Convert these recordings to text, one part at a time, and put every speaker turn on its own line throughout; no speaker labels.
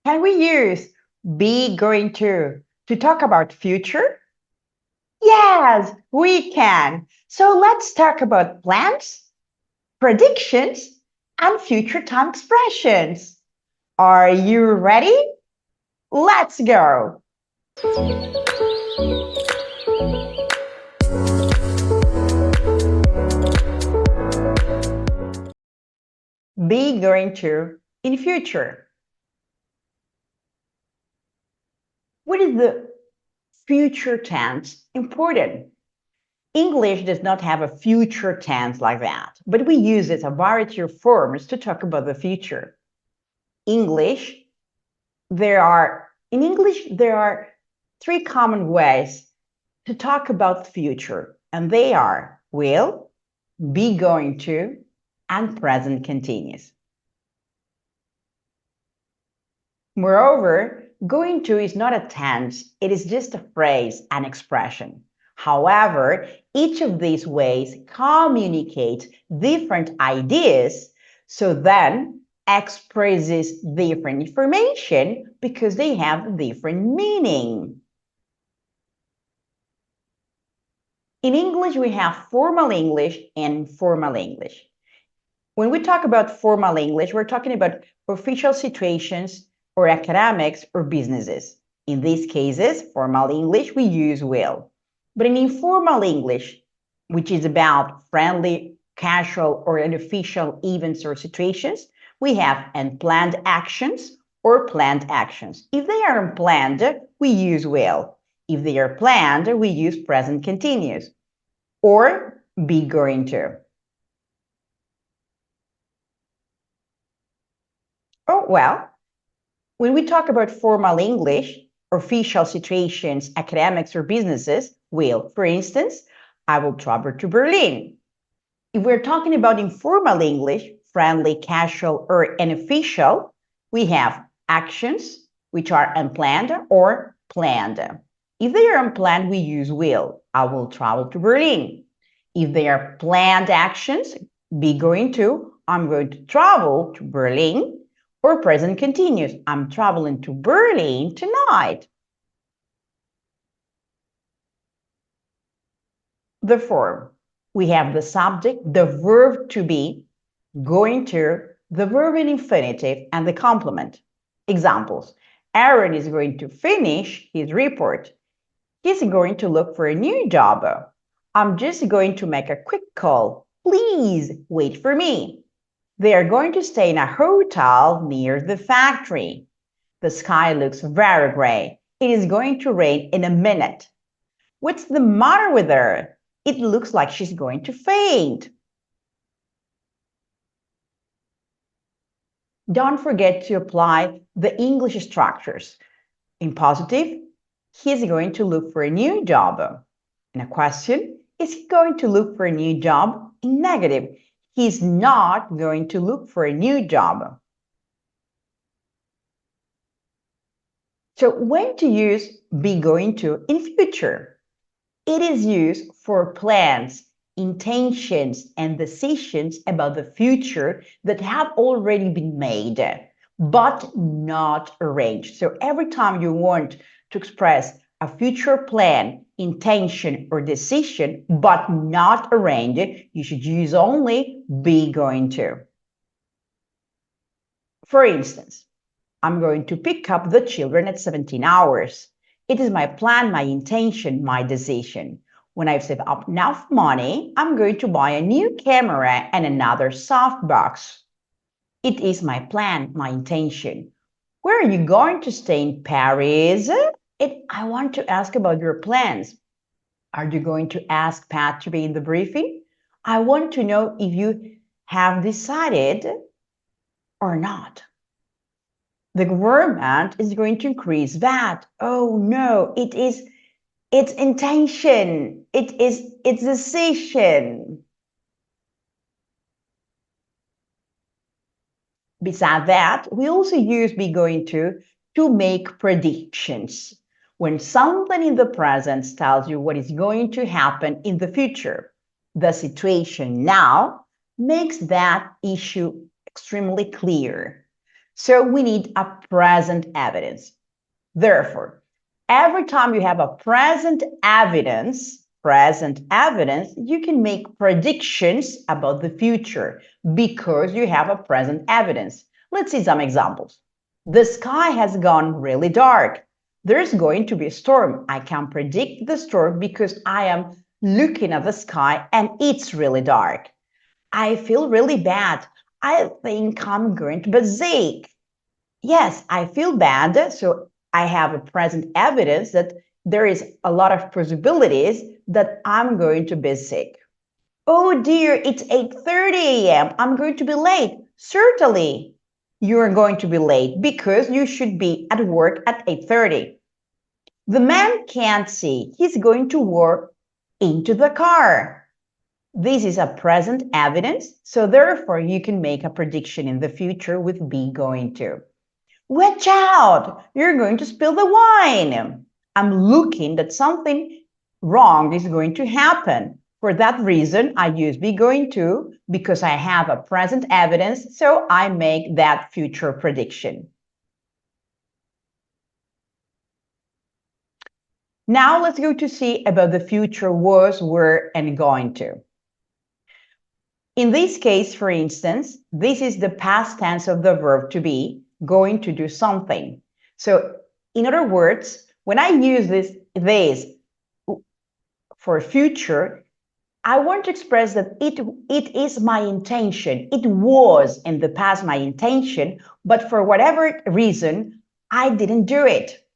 Can we use be going to talk about future? Yes, we can. So let's talk about plans, predictions, and future time expressions. Are you ready? Let's go. Be going to in future. What is the future tense important? English does not have a future tense like that, but we use it a variety of forms to talk about the future. English, in English, there are three common ways to talk about the future, and they are will, be going to, and present continuous. Moreover, going to is not a tense, it is just a phrase, an expression. However, each of these ways communicates different ideas, so then expresses different information because they have different meaning. In English, we have formal English and informal English. When we talk about formal English, we're talking about official situations or academics or businesses. In these cases, formal English, we use will. But in informal English, which is about friendly, casual, or unofficial events or situations, we have unplanned actions or planned actions. If they are unplanned, we use will. If they are planned, we use present continuous or be going to. Oh, well, when we talk about formal English, official situations, academics, or businesses, will, for instance, I will travel to Berlin. If we're talking about informal English, friendly, casual, or unofficial, we have actions, which are unplanned or planned. If they are unplanned, we use will. I will travel to Berlin. If they are planned actions, be going to, I'm going to travel to Berlin, or present continuous, I'm traveling to Berlin tonight. The form. We have the subject, the verb to be, going to, the verb in infinitive, and the complement. Examples. Aaron is going to finish his report. He's going to look for a new job. I'm just going to make a quick call. Please wait for me. They are going to stay in a hotel near the factory. The sky looks very gray. It is going to rain in a minute. What's the matter with her? It looks like she's going to faint. Don't forget to apply the English structures. In positive, he's going to look for a new job. In a question, is he going to look for a new job? In negative, he's not going to look for a new job. So when to use be going to in future? It is used for plans, intentions, and decisions about the future that have already been made, but not arranged. So every time you want to express a future plan, intention, or decision, but not arranged, you should use only be going to. For instance, I'm going to pick up the children at 17 hours. It is my plan, my intention, my decision. When I've saved up enough money, I'm going to buy a new camera and another softbox. It is my plan, my intention. Where are you going to stay in Paris? I want to ask about your plans. Are you going to ask Pat to be in the briefing? I want to know if you have decided or not. The government is going to increase VAT. Oh no, it's intention. It is its decision. Besides that, we also use be going to make predictions. When something in the present tells you what is going to happen in the future, the situation now makes that issue extremely clear. So we need a present evidence. Therefore, every time you have a present evidence, you can make predictions about the future because you have a present evidence. Let's see some examples. The sky has gone really dark. There's going to be a storm. I can predict the storm because I am looking at the sky and it's really dark. I feel really bad. I think I'm going to be sick. Yes, I feel bad. So I have a present evidence that there is a lot of possibilities that I'm going to be sick. Oh dear, it's 8:30 a.m. I'm going to be late. Certainly, you're going to be late because you should be at work at 8:30. The man can't see. He's going to walk into the car. This is a present evidence, so therefore you can make a prediction in the future with be going to. Watch out! You're going to spill the wine. I'm looking that something wrong is going to happen. For that reason, I use be going to because I have a present evidence, so I make that future prediction. Now let's go to see about the future was, were, and going to. In this case, for instance, this is the past tense of the verb to be, going to do something. So in other words, when I use this for future, I want to express that it is my intention. It was in the past my intention, but for whatever reason, I didn't do it.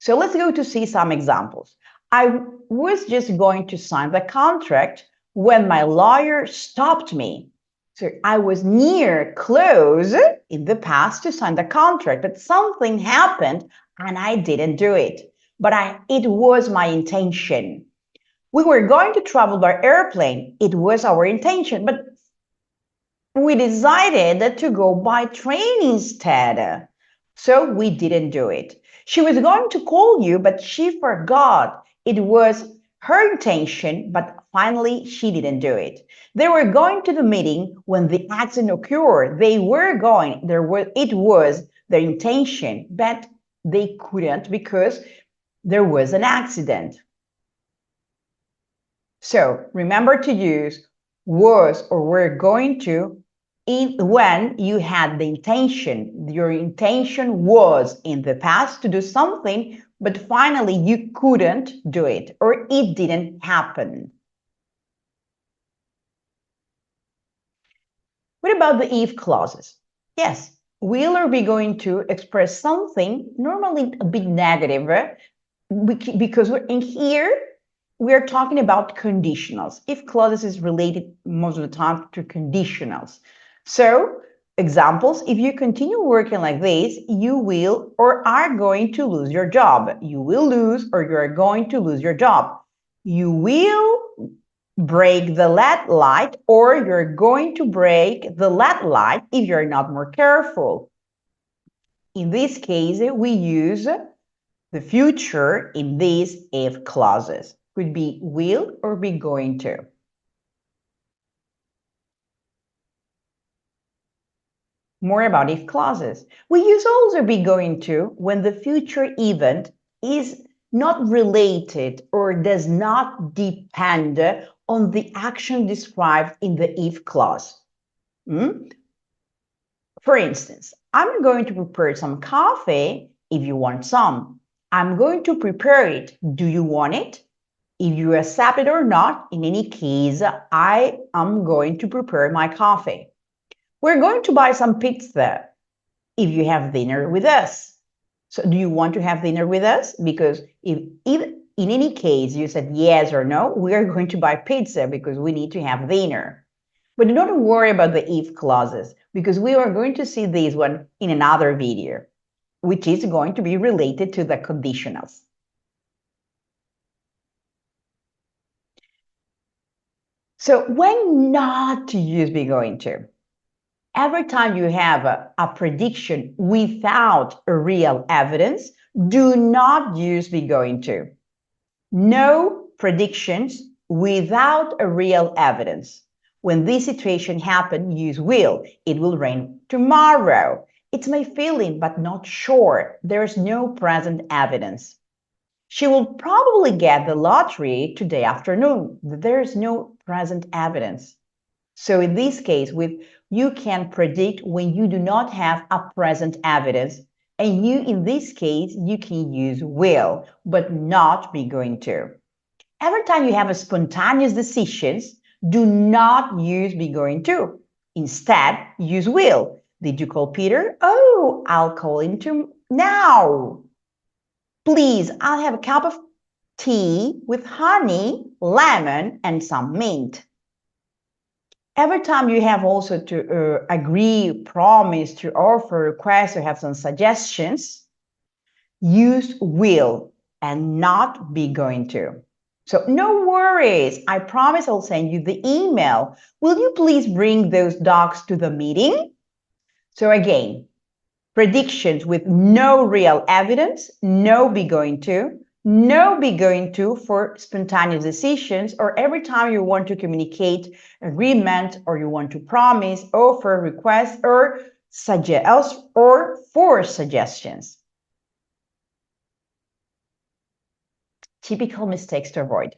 So let's go to see some examples. I was just going to sign the contract when my lawyer stopped me. So I was close in the past to sign the contract, but something happened and I didn't do it. But it was my intention. We were going to travel by airplane. It was our intention, but we decided to go by train instead. So we didn't do it. She was going to call you, but she forgot. It was her intention, but finally she didn't do it. They were going to the meeting when the accident occurred. It was their intention, but they couldn't because there was an accident. So remember to use was or were going to when you had the intention. Your intention was in the past to do something, but finally you couldn't do it or it didn't happen. What about the if clauses? Yes, will or be going to express something normally a bit negative because we're in here. We're talking about conditionals. If clauses is related most of the time to conditionals. So examples, if you continue working like this, you will or are going to lose your job. You will lose or you are going to lose your job. You will break the LED light or you're going to break the LED light if you're not more careful. In this case, we use the future in these if clauses. Could be will or be going to. More about if clauses. We use also be going to when the future event is not related or does not depend on the action described in the if clause. For instance, I'm going to prepare some coffee if you want some. I'm going to prepare it. Do you want it? If you accept it or not, in any case, I am going to prepare my coffee. We're going to buy some pizza if you have dinner with us. So do you want to have dinner with us? Because if in any case you said yes or no, we are going to buy pizza because we need to have dinner. But don't worry about the if clauses because we are going to see this one in another video, which is going to be related to the conditionals. So when not to use be going to? Every time you have a prediction without a real evidence, do not use be going to. No predictions without a real evidence. When this situation happens, use will. It will rain tomorrow. It's my feeling, but not sure. There's no present evidence. She will probably get the lottery today afternoon. There's no present evidence. So in this case, with you can predict when you do not have a present evidence. And you, in this case, you can use will, but not be going to. Every time you have a spontaneous decisions, do not use be going to. Instead, use will. Did you call Peter? Oh, I'll call him now. Please, I'll have a cup of tea with honey, lemon, and some mint. Every time you have also to agree, promise, to offer, request, or have some suggestions, use will and not be going to. So no worries. I promise I'll send you the email. Will you please bring those docs to the meeting? So again, predictions with no real evidence, no be going to, no be going to for spontaneous decisions, or every time you want to communicate agreement or you want to promise, offer, request, or suggest or for suggestions. Typical mistakes to avoid.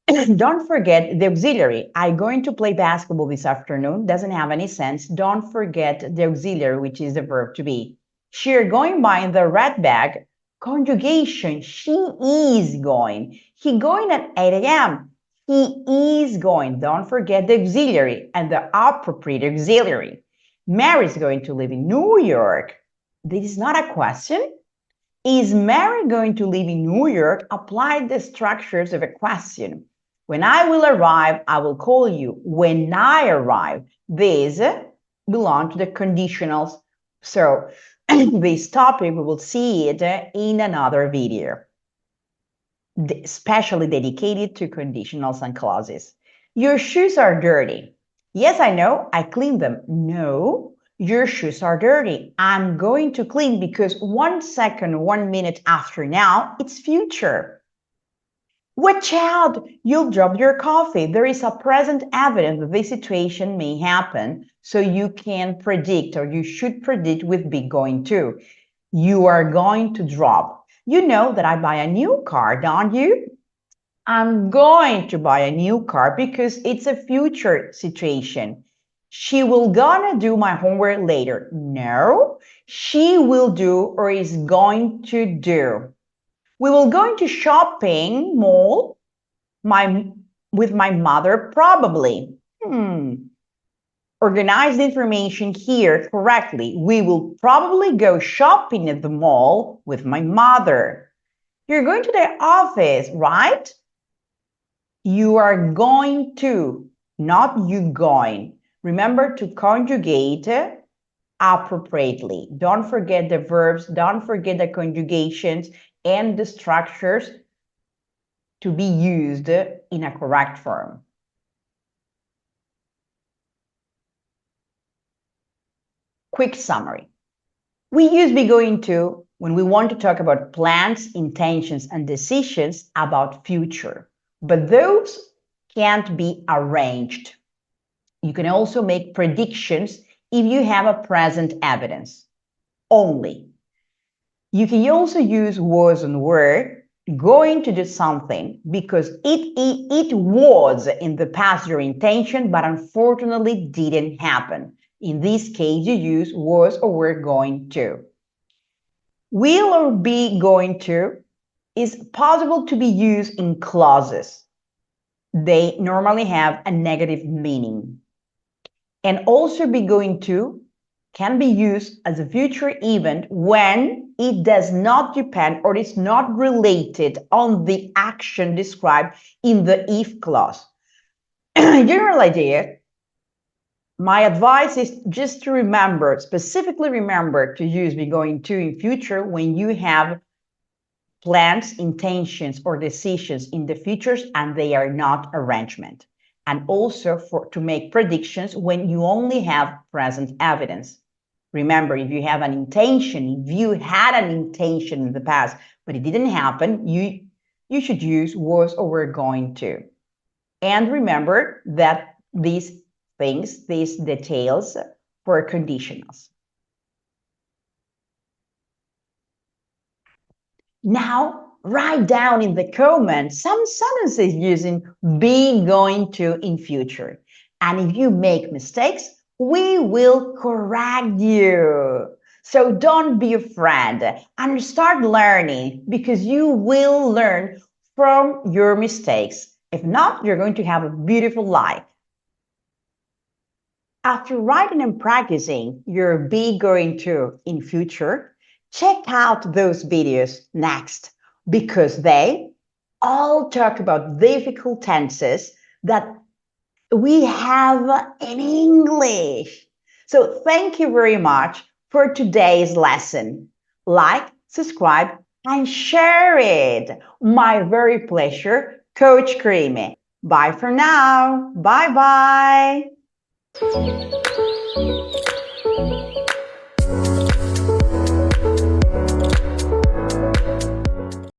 Don't forget the auxiliary. I'm going to play basketball this afternoon. Doesn't have any sense. Don't forget the auxiliary, which is the verb to be. She's going by in the red bag. Conjugation. She is going. He going at 8 a.m. He is going. Don't forget the auxiliary and the appropriate auxiliary. Mary's going to live in New York. This is not a question. Is Mary going to live in New York? Apply the structures of a question. When I will arrive, I will call you. When I arrive, these belong to the conditionals. So this topic, we will see it in another video, especially dedicated to conditionals and clauses. Your shoes are dirty. Yes, I know, I cleaned them. No, your shoes are dirty. I'm going to clean because 1 second, 1 minute after now, it's future. Watch out, you'll drop your coffee. There is a present evidence that this situation may happen, so you can predict, or you should predict with be going to. You are going to drop. You know that I buy a new car, don't you? I'm going to buy a new car because it's a future situation. She will gonna do my homework later. No, she will do or is going to do. We will go into shopping mall with my mother probably. Organize the information here correctly. We will probably go shopping at the mall with my mother. You're going to the office, right? You are going to, not you going. Remember to conjugate appropriately. Don't forget the verbs, don't forget the conjugations and the structures to be used in a correct form. Quick summary. We use be going to when we want to talk about plans, intentions, and decisions about future, but those can't be arranged. You can also make predictions if you have a present evidence only. You can also use was and were going to do something because it was in the past your intention, but unfortunately didn't happen. In this case, you use was or were going to. Will or be going to is possible to be used in clauses. They normally have a negative meaning. And also be going to can be used as a future event when it does not depend or is not related on the action described in the if clause. General idea, my advice is just to remember, specifically remember to use be going to in future when you have plans, intentions, or decisions in the futures and they are not arrangement. And also to make predictions when you only have present evidence. Remember, if you have an intention, if you had an intention in the past, but it didn't happen, you should use was or were going to. And remember that these things, these details for conditionals. Now, write down in the comments some sentences using be going to in future. And if you make mistakes, we will correct you. So don't be afraid and start learning because you will learn from your mistakes. If not, you're going to have a beautiful life. After writing and practicing your be going to in future, check out those videos next because they all talk about difficult tenses that we have in English. So thank you very much for today's lesson. Like, subscribe, and share it. My very pleasure, Coach Creamy. Bye for now. Bye bye.